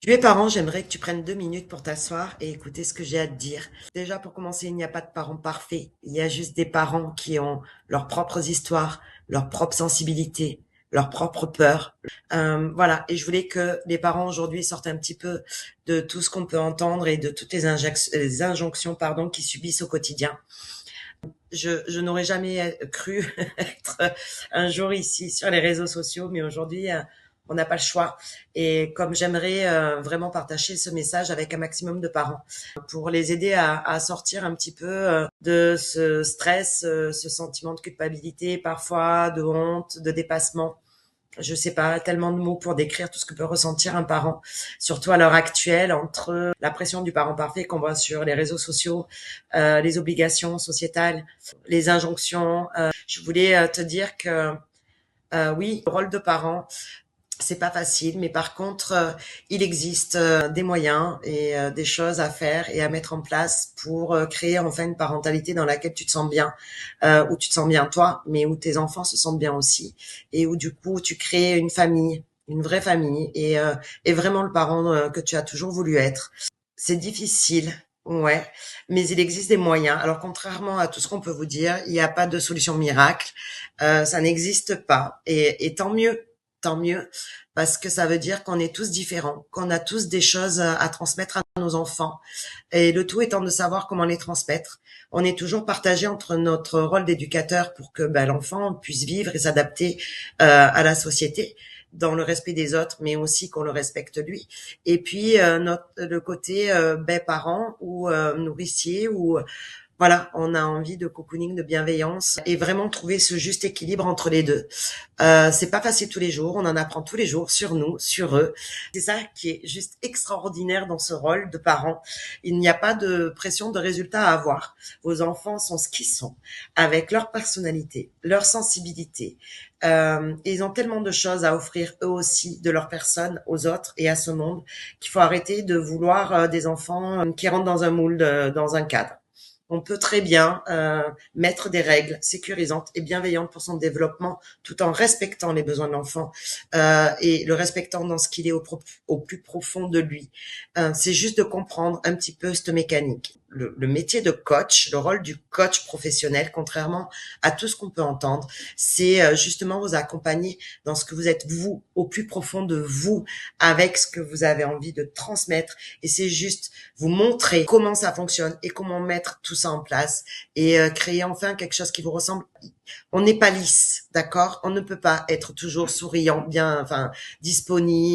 Tu es parent, j'aimerais que tu prennes 2 minutes pour t'asseoir et écouter ce que j'ai à te dire. Déjà, pour commencer, il n'y a pas de parents parfaits. Il y a juste des parents qui ont leurs propres histoires, leurs propres sensibilités, leurs propres peurs. Voilà. Et je voulais que les parents aujourd'hui sortent un petit peu de tout ce qu'on peut entendre et de toutes les injonctions, pardon, qu'ils subissent au quotidien. Je n'aurais jamais cru être un jour ici sur les réseaux sociaux, mais aujourd'hui, on n'a pas le choix. Et comme j'aimerais vraiment partager ce message avec un maximum de parents pour les aider à sortir un petit peu de ce stress, ce sentiment de culpabilité, parfois de honte, de dépassement. Je sais pas, tellement de mots pour décrire tout ce que peut ressentir un parent, surtout à l'heure actuelle, entre la pression du parent parfait qu'on voit sur les réseaux sociaux, les obligations sociétales, les injonctions. Je voulais te dire que oui, le rôle de parent, c'est pas facile, mais par contre, il existe des moyens et des choses à faire et à mettre en place pour créer enfin une parentalité dans laquelle tu te sens bien, où tu te sens bien toi, mais où tes enfants se sentent bien aussi, et où du coup tu crées une famille, une vraie famille, et vraiment le parent que tu as toujours voulu être. C'est difficile, ouais, mais il existe des moyens. Alors contrairement à tout ce qu'on peut vous dire, il n'y a pas de solution miracle, ça n'existe pas, et tant mieux, parce que ça veut dire qu'on est tous différents, qu'on a tous des choses à transmettre à nos enfants, et le tout étant de savoir comment les transmettre. On est toujours partagé entre notre rôle d'éducateur pour que l'enfant puisse vivre et s'adapter à la société dans le respect des autres, mais aussi qu'on le respecte lui. Et puis le côté parent ou nourricier, ou voilà, on a envie de cocooning, de bienveillance, et vraiment trouver ce juste équilibre entre les deux. C'est pas facile tous les jours, on en apprend tous les jours sur nous, sur eux. C'est ça qui est juste extraordinaire dans ce rôle de parent. Il n'y a pas de pression de résultat à avoir. Vos enfants sont ce qu'ils sont, avec leur personnalité, leur sensibilité. Et ils ont tellement de choses à offrir eux aussi de leur personne aux autres et à ce monde, qu'il faut arrêter de vouloir des enfants qui rentrent dans un moule, dans un cadre. On peut très bien mettre des règles sécurisantes et bienveillantes pour son développement, tout en respectant les besoins de l'enfant, et le respectant dans ce qu'il est au plus profond de lui. C'est juste de comprendre un petit peu cette mécanique. Le métier de coach, le rôle du coach professionnel, contrairement à tout ce qu'on peut entendre, c'est justement vous accompagner dans ce que vous êtes vous, au plus profond de vous, avec ce que vous avez envie de transmettre. Et c'est juste vous montrer comment ça fonctionne et comment mettre tout ça en place, et créer enfin quelque chose qui vous ressemble. On n'est pas lisse, d'accord? On ne peut pas être toujours souriant, bien, enfin, disponible,